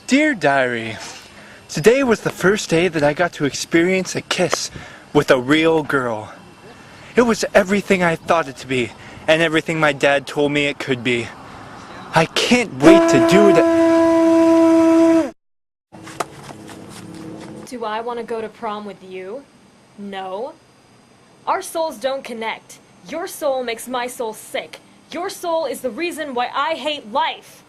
Dear Diary, today was the first day that I got to experience a kiss with a real girl. It was everything I thought it to be, and everything my dad told me it could be. I can't wait to do it. Do I want to go to prom with you? No. Our souls don't connect. Your soul makes my soul sick. Your soul is the reason why I hate life.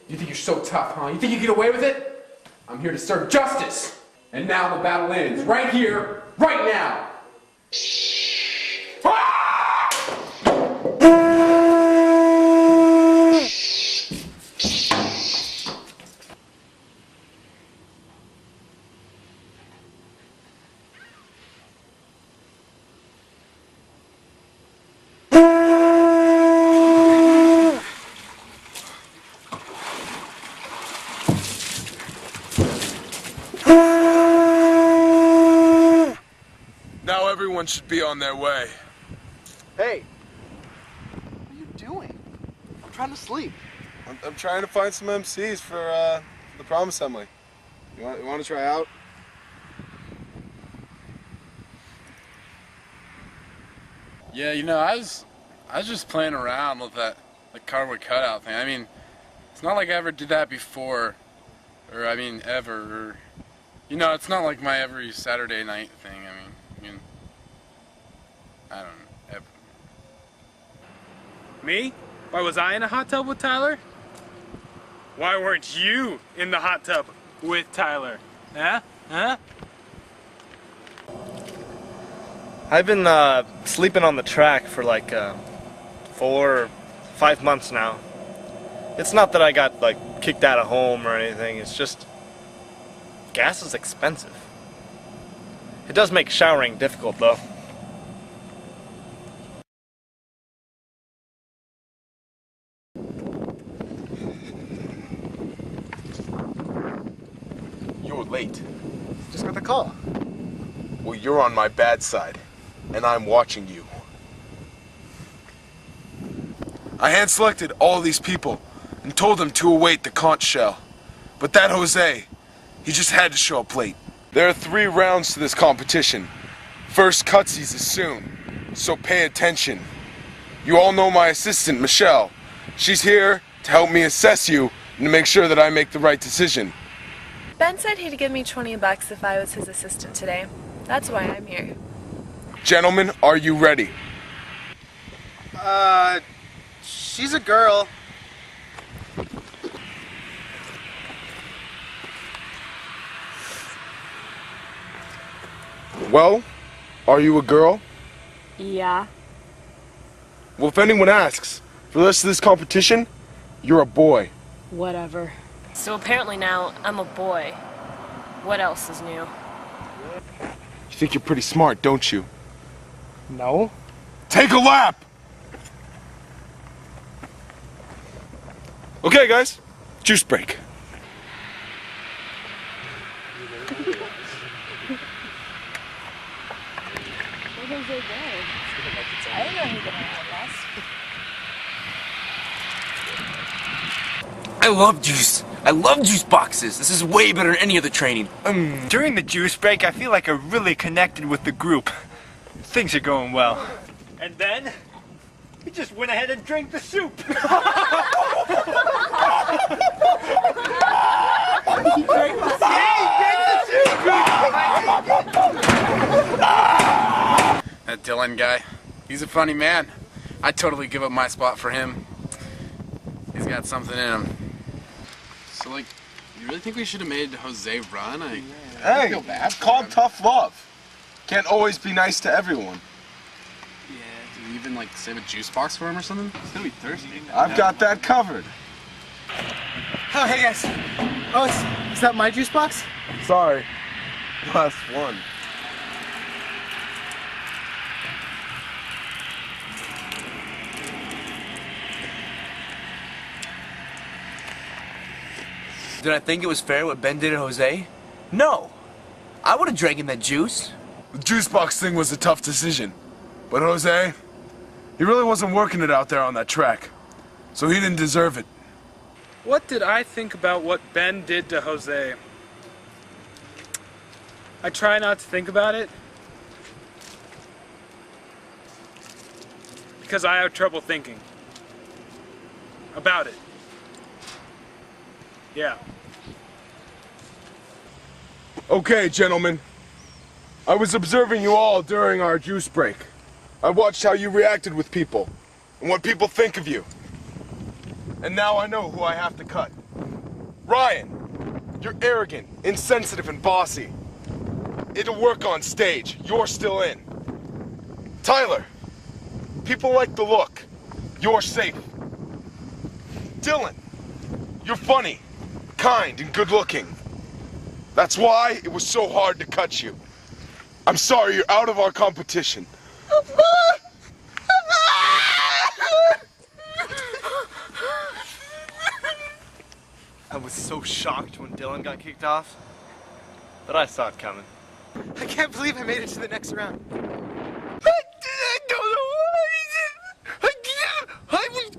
You think you're so tough, huh? You think you get away with it? I'm here to serve justice. And now the battle ends. Right here, right now. Now everyone should be on their way. Hey, what are you doing? I'm trying to sleep. I'm trying to find some MCs for the prom assembly. You want to try out? Yeah, you know, I was just playing around with the cardboard cutout thing. I mean, it's not like I ever did that before, or I mean, ever. Or, you know, it's not like my every Saturday night thing. I don't know. Ever. Me? Why was I in a hot tub with Tyler? Why weren't you in the hot tub with Tyler? Huh? Huh? I've been sleeping on the track for like 4 or 5 months now. It's not that I got like kicked out of home or anything, it's just gas is expensive. It does make showering difficult though. You were late. Just got the call. Well, you're on my bad side, and I'm watching you. I hand-selected all these people and told them to await the conch shell. But that Jose, he just had to show up late. There are 3 rounds to this competition. First cutsies is soon, so pay attention. You all know my assistant, Michelle. She's here to help me assess you and to make sure that I make the right decision. Ben said he'd give me $20 if I was his assistant today. That's why I'm here. Gentlemen, are you ready? She's a girl. Well, are you a girl? Yeah. Well, if anyone asks, for the rest of this competition, you're a boy. Whatever. So apparently now I'm a boy. What else is new? You think you're pretty smart, don't you? No. Take a lap! Okay, guys, juice break. I love juice. I love juice boxes. This is way better than any other training. During the juice break, I feel like I really connected with the group. Things are going well. And then, he just went ahead and drank the soup. That Dylan guy, he's a funny man. I'd totally give up my spot for him. He's got something in him. So, like, you really think we should have made Jose run? I Hey, feel bad it's for called him. tough love. Can't always be nice to everyone. Yeah, did you even, like, save a juice box for him or something? He's gonna be thirsty. I've got that covered. Oh, hey guys. Oh, is that my juice box? Sorry. Last one. Did I think it was fair what Ben did to Jose? No. I would have drank in that juice. The juice box thing was a tough decision. But Jose, he really wasn't working it out there on that track. So he didn't deserve it. What did I think about what Ben did to Jose? I try not to think about it because I have trouble thinking about it. Yeah. Okay, gentlemen. I was observing you all during our juice break. I watched how you reacted with people and what people think of you. And now I know who I have to cut. Ryan, you're arrogant, insensitive, and bossy. It'll work on stage. You're still in. Tyler, people like the look. You're safe. Dylan, you're funny, kind, and good-looking. That's why it was so hard to cut you. I'm sorry you're out of our competition. I was so shocked when Dylan got kicked off, but I saw it coming. I can't believe I made it to the next round. I don't know what I did. I was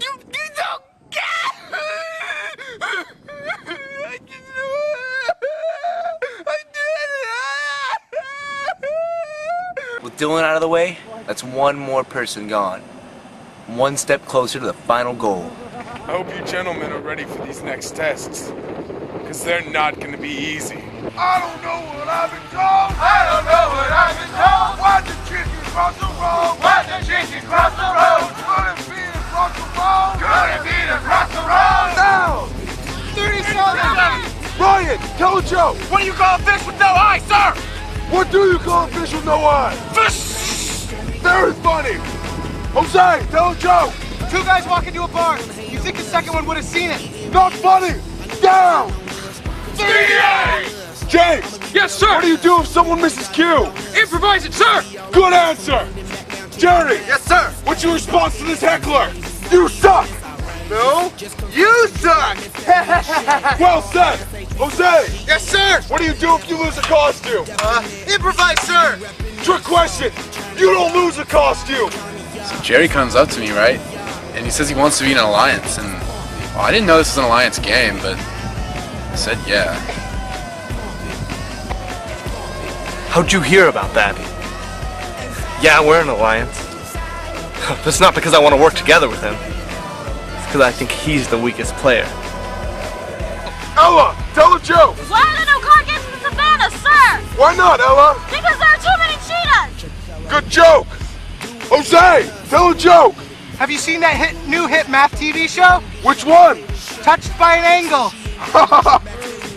With Dylan out of the way, that's one more person gone. One step closer to the final goal. I hope you gentlemen are ready for these next tests, because they're not going to be easy. I don't know what I've been told. I don't know what I've been told. Why the chicken cross the road? Why the chicken cross the road? Could it be across the road? Could it be across the road? Now! 30 seconds! Ryan, tell a joke. What do you call a fish with no eye, sir? What do you call a fish with no eye? Fish! Very funny. Jose, tell a joke. Two guys walk into a bar. You think the second one would have seen it? Not funny. Down. James. Yes, sir. What do you do if someone misses cue? Improvise it, sir. Good answer. Jerry. Yes, sir. What's your response to this heckler? You suck. No, you suck. Well said. Jose. Yes, sir. What do you do if you lose a costume? Improvise, sir. Trick question. You don't lose a costume. So Jerry comes up to me, right? And he says he wants to be in an alliance. And well, I didn't know this was an alliance game, but I said yeah. How'd you hear about that? Yeah, we're an alliance. That's not because I want to work together with him. It's because I think he's the weakest player. Ella, tell a joke. Why are there no car games in the savannah, sir? Why not, Ella? Because there are too many cheetahs! Good joke. Jose, tell a joke. Have you seen that new hit math TV show? Which one? Touched by an Angle.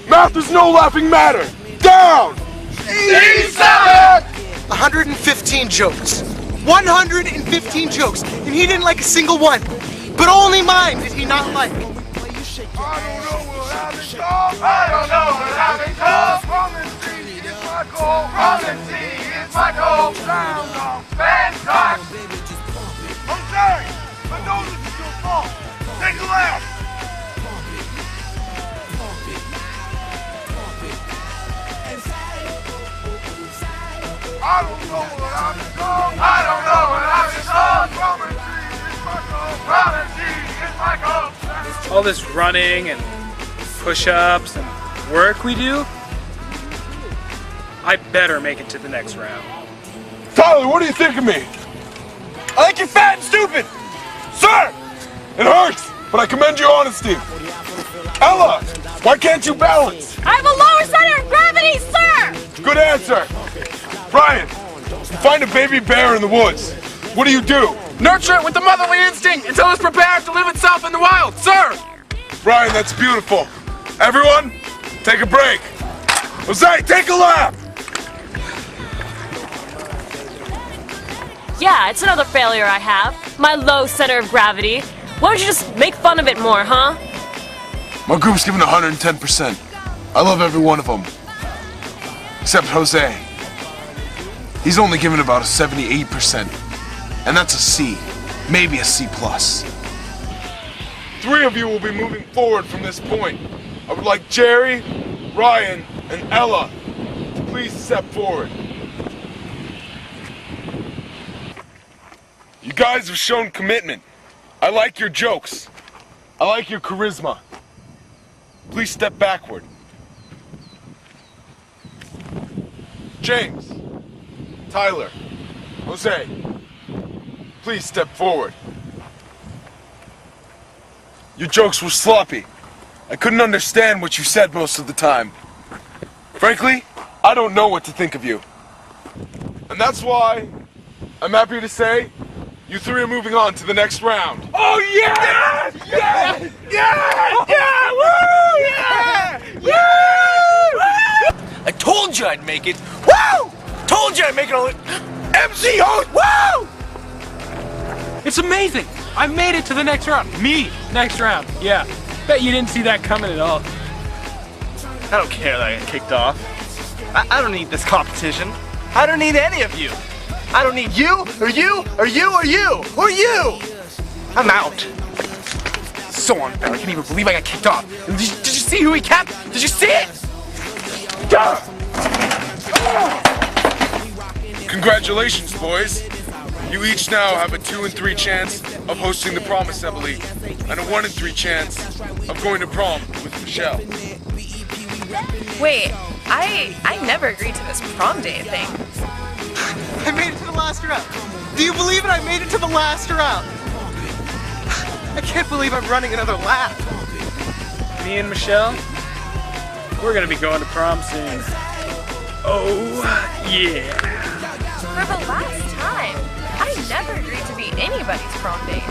Math is no laughing matter. Down. 87! 115 jokes. 115 jokes. And he didn't like a single one. But only mine did he not like. I don't know what happened, Tom. I don't know what happened, Tom. From the sea is my goal. From the sea is my goal. Sound off. Bangkok. Jose, I know this is your fault. Take a lap. I don't know what I've been told. I don't know what I've been told. From the sea is my goal. From the sea is my goal. All this running and push-ups and work we do, I better make it to the next round. Tyler, what do you think of me? I think you're fat and stupid. Sir, it hurts, but I commend your honesty. Ella, why can't you balance? I have a lower center of gravity, sir! Good answer. Brian, you find a baby bear in the woods. What do? Nurture it with the motherly instinct until it's prepared to live itself in the wild, sir! Brian, that's beautiful. Everyone, take a break. Jose, take a lap. Yeah, it's another failure I have. My low center of gravity. Why don't you just make fun of it more, huh? My group's giving 110%. I love every one of them. Except Jose. He's only given about a 78%. And that's a C. Maybe a C+. 3 of you will be moving forward from this point. I would like Jerry, Ryan, and Ella to please step forward. You guys have shown commitment. I like your jokes. I like your charisma. Please step backward. James, Tyler, Jose, please step forward. Your jokes were sloppy. I couldn't understand what you said most of the time. Frankly, I don't know what to think of you. And that's why I'm happy to say you three are moving on to the next round. Oh yeah! Yeah! Yeah! Yeah! Yeah! Woo! Yeah! Yeah! I told you I'd make it. Woo! Told you I'd make it all. MCO. Woo! It's amazing! I made it to the next round. Me, next round. Yeah. Bet you didn't see that coming at all. I don't care that I got kicked off. I don't need this competition. I don't need any of you. I don't need you, or you, or you, or you, or you! I'm out. So unfair. I can't even believe I got kicked off. Did you see who he kept? Did you see it? Congratulations, boys. You each now have a 2 in 3 chance of hosting the prom assembly and a 1 in 3 chance of going to prom with Michelle. Wait, I never agreed to this prom date thing. I made it to the last round. Do you believe it? I made it to the last round. I can't believe I'm running another lap. Me and Michelle, we're gonna be going to prom soon. Oh, yeah. For the last time, I never agreed to be anybody's prom date.